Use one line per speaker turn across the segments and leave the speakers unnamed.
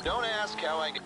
Don't ask how I get...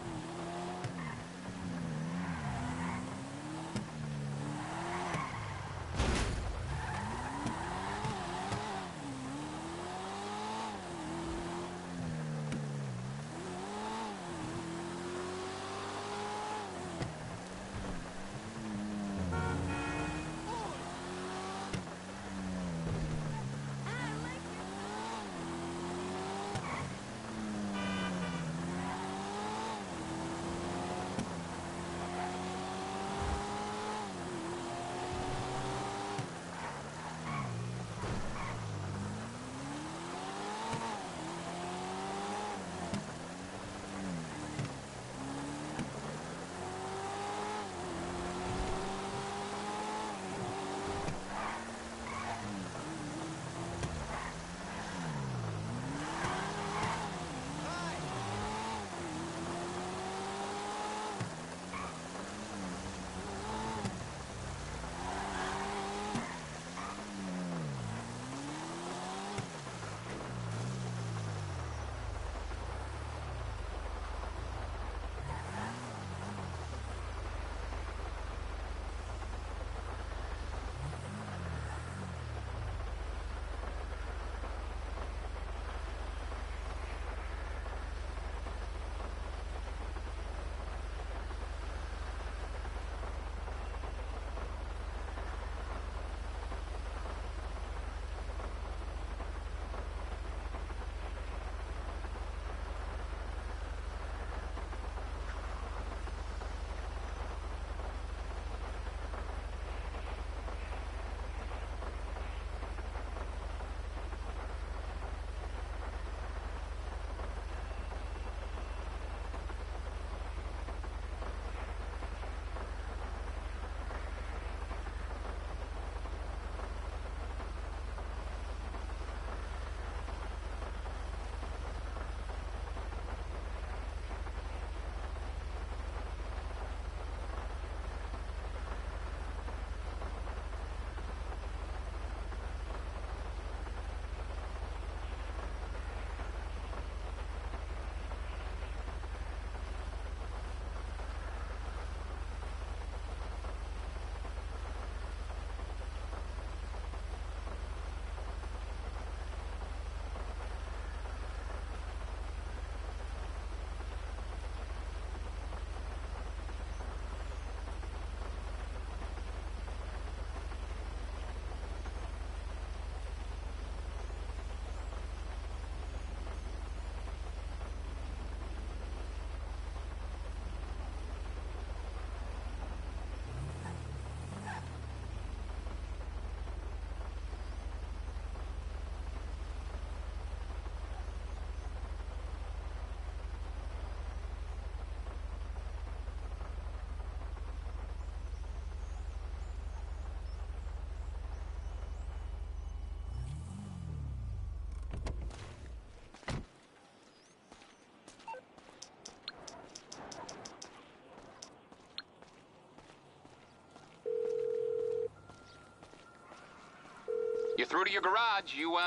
You're through to your garage. You,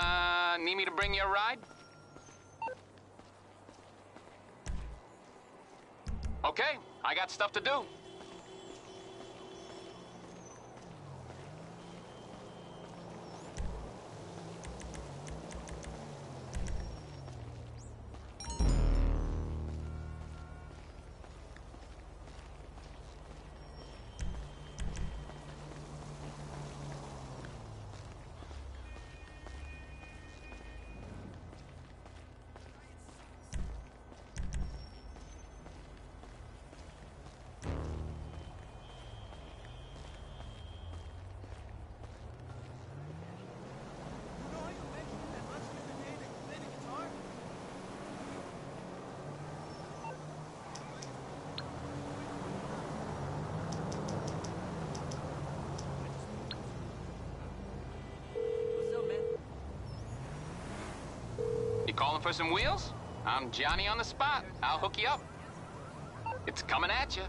need me to bring you a ride? Okay, I got stuff to do. You calling for some wheels? I'm Johnny on the spot. I'll hook you up. It's coming at you.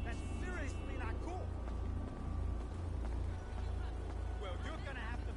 That's seriously not cool. Well, you're gonna have to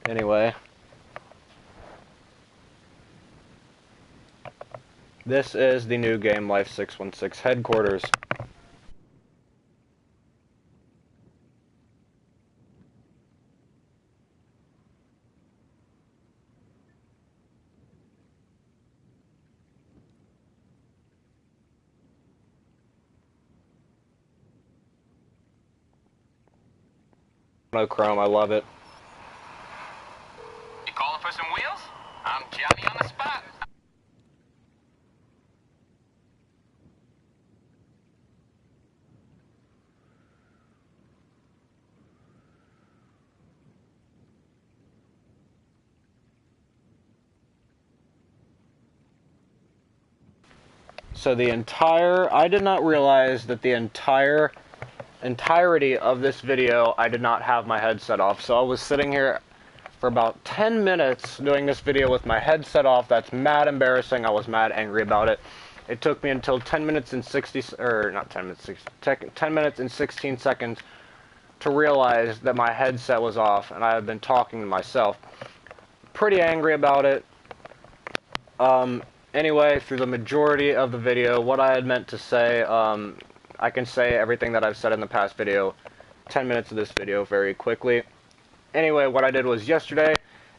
Anyway. This is the new Game Life 616 headquarters. Monochrome, I love it.
You calling for some wheels? I'm Johnny on the spot.
So I did not realize that the entirety of this video, I did not have my headset off. So I was sitting here for about 10 minutes doing this video with my headset off. That's mad embarrassing. I was mad angry about it. It took me until 10 minutes and 10 minutes and 16 seconds to realize that my headset was off and I had been talking to myself. Pretty angry about it. Anyway, through the majority of the video, what I had meant to say, I can say everything that I've said in the past video, 10 minutes of this video very quickly. Anyway, what I did was yesterday,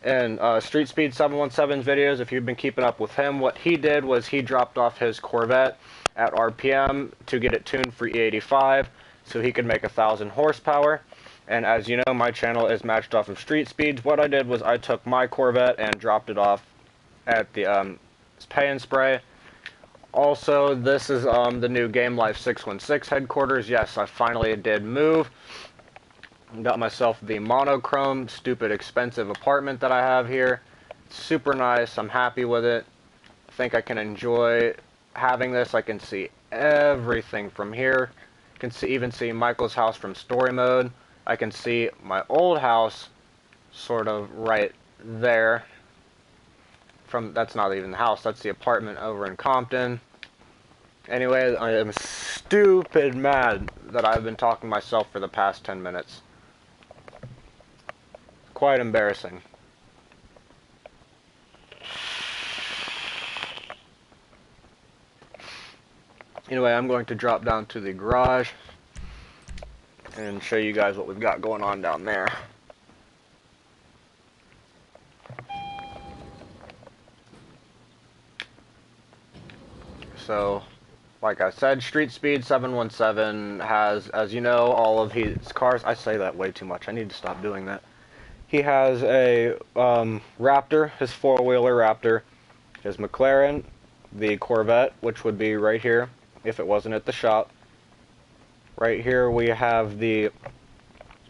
in Street Speed 717's videos, if you've been keeping up with him, what he did was he dropped off his Corvette at RPM to get it tuned for E85, so he could make 1,000 horsepower. And as you know, my channel is matched off of Street Speeds. What I did was I took my Corvette and dropped it off at the Pay and Spray. Also, this is the new Game Life 616 headquarters. Yes, I finally did move. Got myself the monochrome, stupid expensive apartment that I have here. Super nice. I'm happy with it. I think I can enjoy having this. I can see everything from here. I can even see Michael's house from story mode. I can see my old house sort of right there. That's not even the house, that's the apartment over in Compton. Anyway, I am stupid mad that I've been talking to myself for the past 10 minutes. Quite embarrassing. Anyway, I'm going to drop down to the garage and show you guys what we've got going on down there. So, like I said, Street Speed 717 has, as you know, all of his cars. I say that way too much. I need to stop doing that. He has a Raptor, his four-wheeler Raptor, his McLaren, the Corvette, which would be right here if it wasn't at the shop. Right here we have the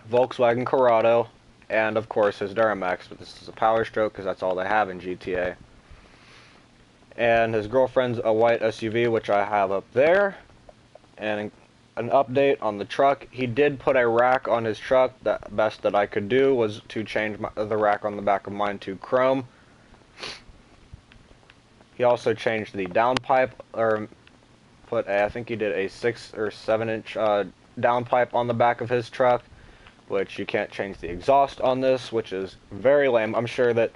Volkswagen Corrado, and of course his Duramax, but this is a Power Stroke because that's all they have in GTA. And his girlfriend's a white SUV, which I have up there. And an update on the truck. He did put a rack on his truck. The best that I could do was to change the rack on the back of mine to chrome. He also changed the downpipe, or I think he did a 6 or 7 inch downpipe on the back of his truck, which you can't change the exhaust on this, which is very lame. I'm sure that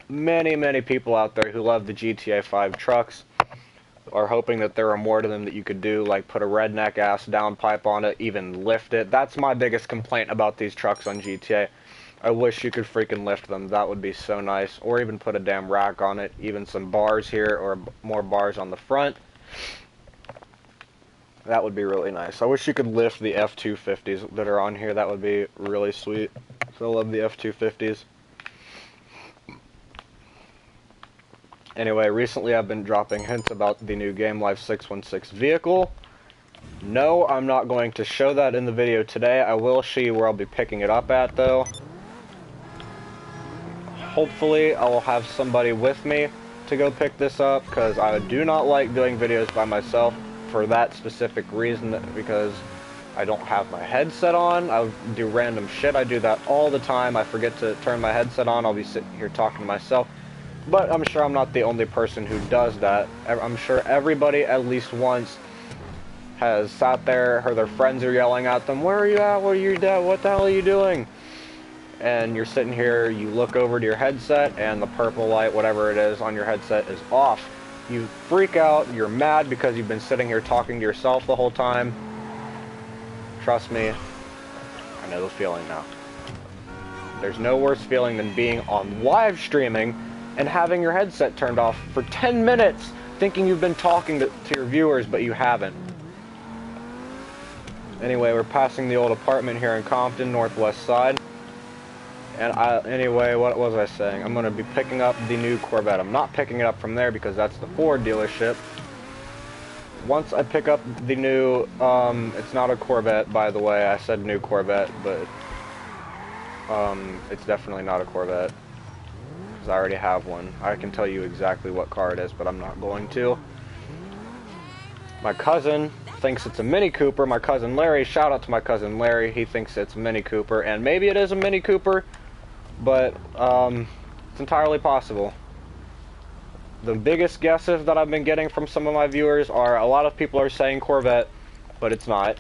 many people out there who love the GTA 5 trucks are hoping that there are more to them that you could do, like put a redneck ass downpipe on it, even lift it. That's my biggest complaint about these trucks on GTA. I wish you could freaking lift them. That would be so nice. Or even put a damn rack on it, even some bars here, or more bars on the front. That would be really nice. I wish you could lift the F-250s that are on here. That would be really sweet. So I love the F-250s. Anyway, recently I've been dropping hints about the new Game Life 616 vehicle. No, I'm not going to show that in the video today. I will show you where I'll be picking it up at, though. Hopefully, I will have somebody with me to go pick this up, because I do not like doing videos by myself for that specific reason, because I don't have my headset on. I do random shit. I do that all the time. I forget to turn my headset on. I'll be sitting here talking to myself. But I'm sure I'm not the only person who does that. I'm sure everybody at least once has sat there, heard their friends are yelling at them, "Where are you at? What are you doing? What the hell are you doing?" and you're sitting here, you look over to your headset, and the purple light, whatever it is on your headset, is off. You freak out, you're mad because you've been sitting here talking to yourself the whole time. Trust me, I know the feeling now. There's no worse feeling than being on live streaming and having your headset turned off for 10 minutes, thinking you've been talking to your viewers, but you haven't. Anyway, we're passing the old apartment here in Compton, northwest side. And anyway, what was I saying? I'm going to be picking up the new Corvette. I'm not picking it up from there because that's the Ford dealership. Once I pick up the new, it's not a Corvette, by the way. I said new Corvette, but it's definitely not a Corvette. Because I already have one. I can tell you exactly what car it is, but I'm not going to. My cousin thinks it's a Mini Cooper. My cousin Larry, shout out to my cousin Larry. He thinks it's a Mini Cooper, and maybe it is a Mini Cooper, but it's entirely possible. The biggest guesses that I've been getting from some of my viewers are a lot of people are saying Corvette, but it's not.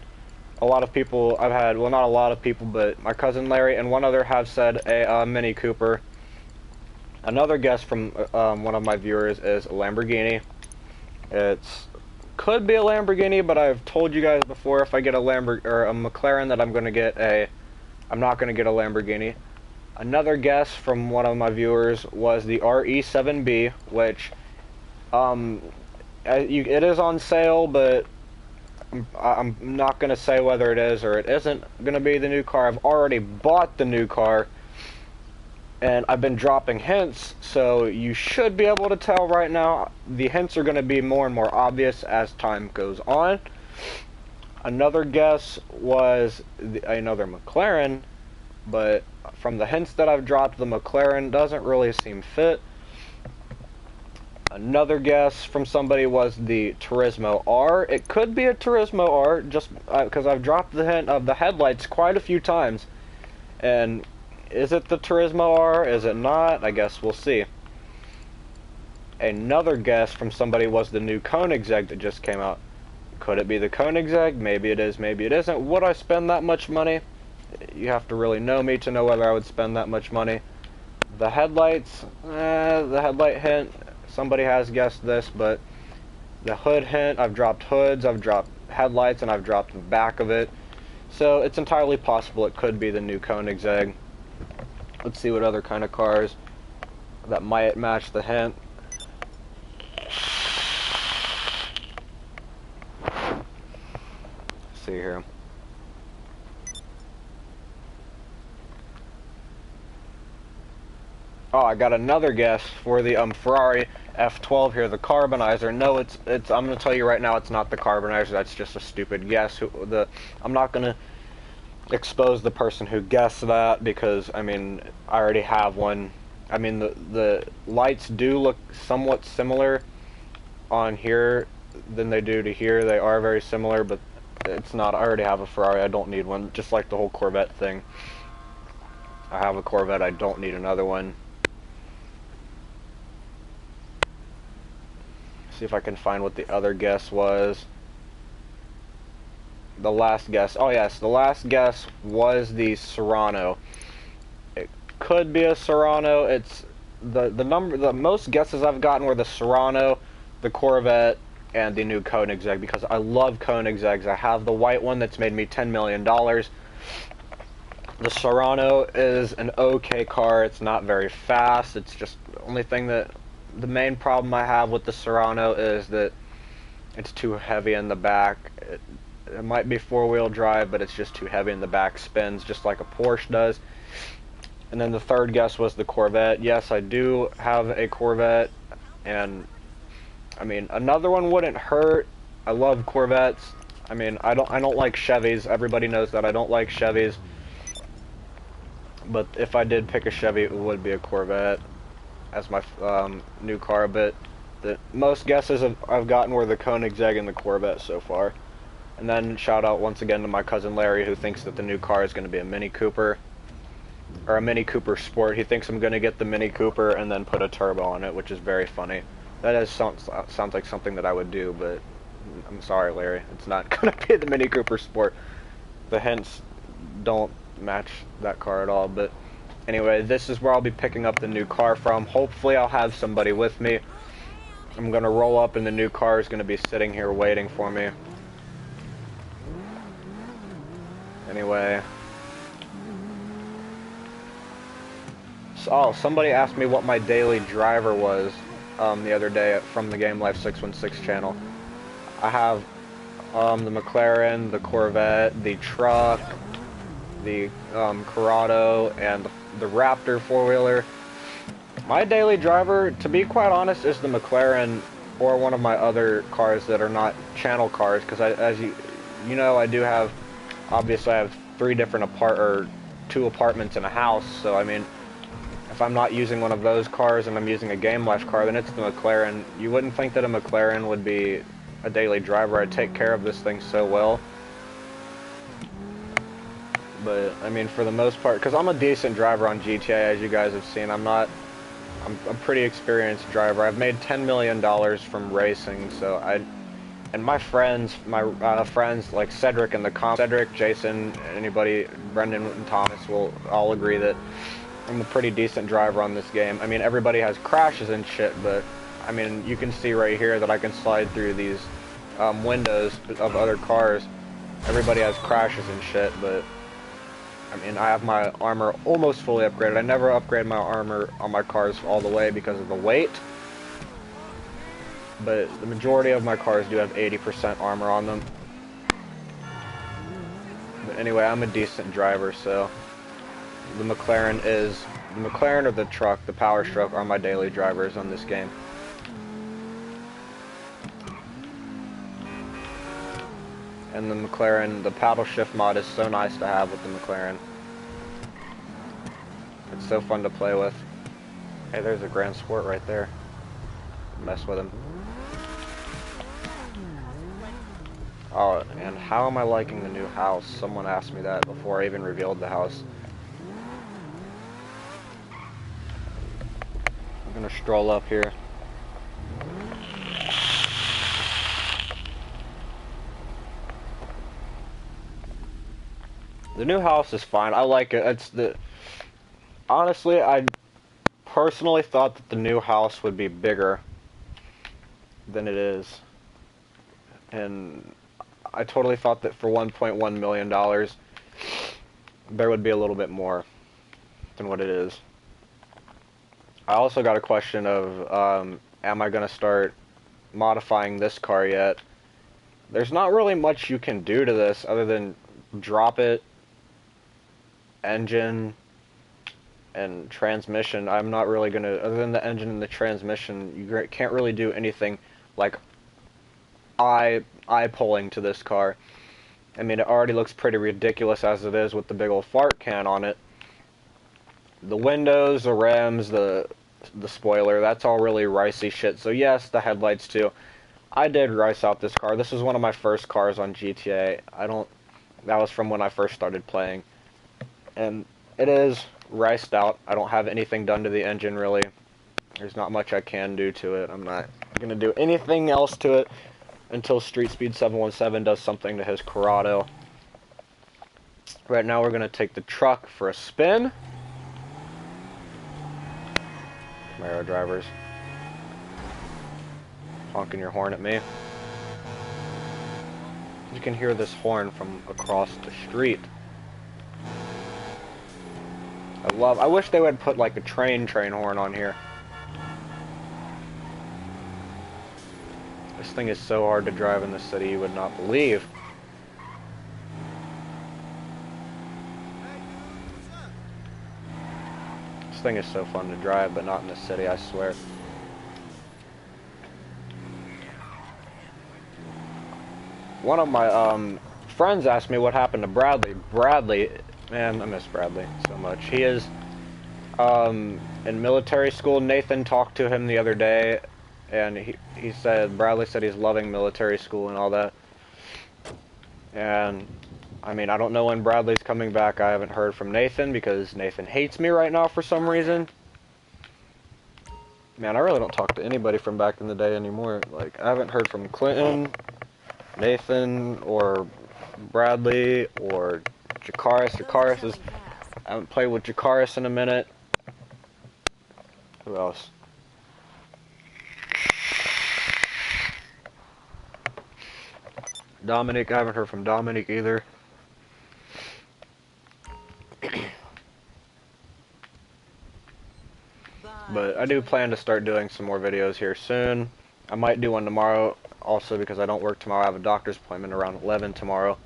A lot of people I've had, well, not a lot of people, but my cousin Larry and one other have said a Mini Cooper. Another guess from one of my viewers is a Lamborghini. It's could be a Lamborghini, but I've told you guys before, if I get a McLaren, that I'm not going to get a Lamborghini. Another guess from one of my viewers was the RE7B, which it is on sale, but I'm not going to say whether it is or it isn't going to be the new car. I've already bought the new car, and I've been dropping hints, so you should be able to tell right now. The hints are going to be more and more obvious as time goes on. Another guess was another McLaren, but from the hints that I've dropped, the McLaren doesn't really seem fit. Another guess from somebody was the Turismo R. It could be a Turismo R, just because I've dropped the hint of the headlights quite a few times. And is it the Turismo R? Is it not? I guess we'll see. Another guess from somebody was the new Koenigsegg that just came out. Could it be the Koenigsegg? Maybe it is, maybe it isn't. Would I spend that much money? You have to really know me to know whether I would spend that much money. The headlights, the headlight hint, somebody has guessed this, but the hood hint, I've dropped hoods, I've dropped headlights, and I've dropped the back of it. So it's entirely possible it could be the new Koenigsegg. Let's see what other kind of cars that might match the hint. Let's see here. Oh, I got another guess for the Ferrari F12 here, the carbonizer. No, it's I'm going to tell you right now, it's not the carbonizer. That's just a stupid guess. I'm not going to expose the person who guessed that because, I mean, I already have one. I mean, the lights do look somewhat similar on here than they do to here. They are very similar, but it's not. I already have a Ferrari. I don't need one. Just like the whole Corvette thing. I have a Corvette. I don't need another one. See if I can find what the other guess was. The last guess. Oh yes, the last guess was the Serrano. It could be a Serrano. It's the most guesses I've gotten were the Serrano, the Corvette, and the new Koenigsegg because I love Koenigsegg's. I have the white one that's made me $10 million. The Serrano is an okay car. It's not very fast. It's just the only thing that. The main problem I have with the Serrano is that it's too heavy in the back. It might be four-wheel drive, but it's just too heavy in the back. Spins just like a Porsche does. And then the third guess was the Corvette. Yes, I do have a Corvette, and I mean another one wouldn't hurt. I love Corvettes. I mean I don't like Chevys. Everybody knows that I don't like Chevys. But if I did pick a Chevy, it would be a Corvette as my new car, but the most guesses I've gotten were the Koenigsegg and the Corvette so far. And then shout out once again to my cousin Larry, who thinks that the new car is going to be a Mini Cooper, or a Mini Cooper Sport. He thinks I'm going to get the Mini Cooper and then put a turbo on it, which is very funny. That sounds like something that I would do, but I'm sorry, Larry, it's not going to be the Mini Cooper Sport. The hints don't match that car at all, but Anyway, this is where I'll be picking up the new car from. Hopefully I'll have somebody with me. I'm gonna roll up and the new car is gonna be sitting here waiting for me. Anyway. Oh, somebody asked me what my daily driver was the other day from the Game Life 616 channel. I have the McLaren, the Corvette, the truck, the Corrado, and the Raptor four-wheeler. My daily driver, to be quite honest, is the McLaren or one of my other cars that are not channel cars, because as you know, I do have, obviously I have two apartments and a house, so I mean, if I'm not using one of those cars and I'm using a Game Life car, then it's the McLaren. You wouldn't think that a McLaren would be a daily driver. I take care of this thing so well. But, I mean, for the most part, because I'm a decent driver on GTA, as you guys have seen. I'm a pretty experienced driver. I've made $10 million from racing, so and my friends like Cedric and Cedric, Jason, anybody, Brendan and Thomas will all agree that I'm a pretty decent driver on this game. I mean, everybody has crashes and shit, but, I mean, you can see right here that I can slide through these windows of other cars. Everybody has crashes and shit, but, I mean, I have my armor almost fully upgraded. I never upgrade my armor on my cars all the way because of the weight, but the majority of my cars do have 80% armor on them. But anyway, I'm a decent driver, so the McLaren or the truck, the Power Stroke, are my daily drivers on this game. And the McLaren, the paddle shift mod is so nice to have with the McLaren. It's so fun to play with. Hey, there's a Grand Sport right there. Mess with him. Oh, and how am I liking the new house? Someone asked me that before I even revealed the house. I'm gonna stroll up here. The new house is fine. I like it. Honestly, I personally thought that the new house would be bigger than it is. And I totally thought that for $1.1 million, there would be a little bit more than what it is. I also got a question of, am I going to start modifying this car yet? There's not really much you can do to this other than drop it, engine, and transmission. I'm not really going to, other than the engine and the transmission, you can't really do anything like eye-pulling to this car. I mean, it already looks pretty ridiculous as it is with the big old fart can on it. The windows, the rims, the spoiler, that's all really ricey shit. So yes, the headlights too. I did rice out this car. This was one of my first cars on GTA. That was from when I first started playing. And it is riced out. I don't have anything done to the engine really. There's not much I can do to it. I'm not going to do anything else to it until Street Speed 717 does something to his Corrado. Right now we're going to take the truck for a spin. Camaro drivers. Honking your horn at me. You can hear this horn from across the street. I wish they would put like a train horn on here. This thing is so hard to drive in the city, you would not believe. This thing is so fun to drive, but not in the city, I swear. One of my friends asked me what happened to Bradley. Bradley, man, I miss Bradley so much. He is in military school. Nathan talked to him the other day, and he said, Bradley said he's loving military school and all that. And, I mean, I don't know when Bradley's coming back. I haven't heard from Nathan because Nathan hates me right now for some reason. Man, I really don't talk to anybody from back in the day anymore. Like, I haven't heard from Clinton, Nathan, or Bradley, or Jakaris. I haven't played with Jakaris in a minute. Who else? Dominic, I haven't heard from Dominic either. But I do plan to start doing some more videos here soon. I might do one tomorrow, also because I don't work tomorrow. I have a doctor's appointment around 11 tomorrow.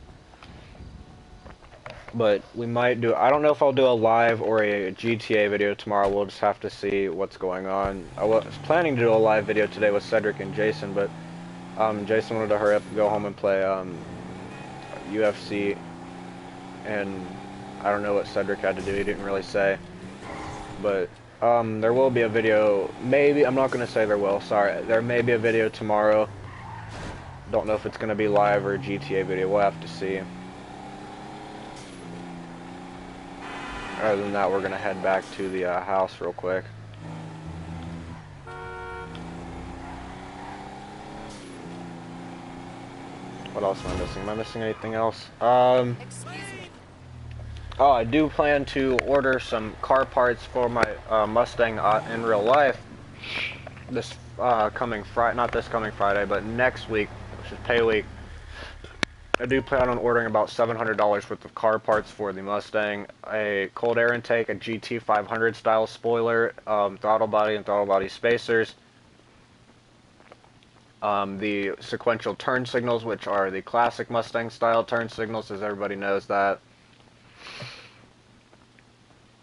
But we might do, I don't know if I'll do a live or a GTA video tomorrow. We'll just have to see what's going on. I was planning to do a live video today with Cedric and Jason, but Jason wanted to hurry up and go home and play UFC. And I don't know what Cedric had to do. He didn't really say. But there will be a video, maybe, I'm not going to say there will, sorry. There may be a video tomorrow. Don't know if it's going to be live or a GTA video. We'll have to see. Other than that, we're going to head back to the house real quick. What else am I missing? Am I missing anything else? Oh, I do plan to order some car parts for my Mustang in real life this coming Friday, not this coming Friday, but next week, which is pay week. I do plan on ordering about $700 worth of car parts for the Mustang, a cold air intake, a GT 500 style spoiler, throttle body and throttle body spacers, the sequential turn signals, which are the classic Mustang style turn signals, as everybody knows that.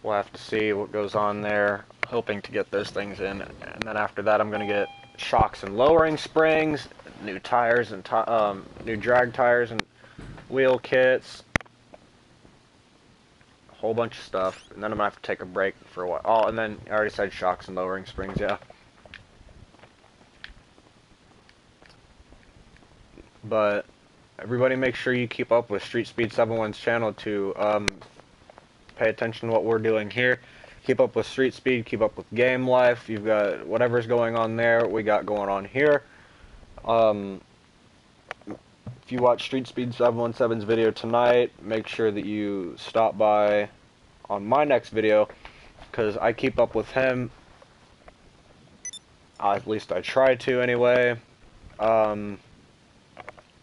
We'll have to see what goes on there, hoping to get those things in, and then after that I'm going to get shocks and lowering springs, new tires and new drag tires and wheel kits, a whole bunch of stuff, and then I'm going to have to take a break for a while. Oh, and then I already said shocks and lowering springs, yeah. But everybody make sure you keep up with Street Speed 71's channel to pay attention to what we're doing here. Keep up with Street Speed, keep up with Game Life. You've got whatever's going on there, we got going on here. If you watch Street Speed 717's video tonight, make sure that you stop by on my next video, because I keep up with him. At least I try to anyway. Other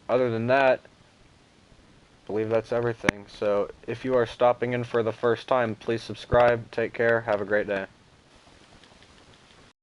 than that, I believe that's everything. So if you are stopping in for the first time, please subscribe. Take care. Have a great day.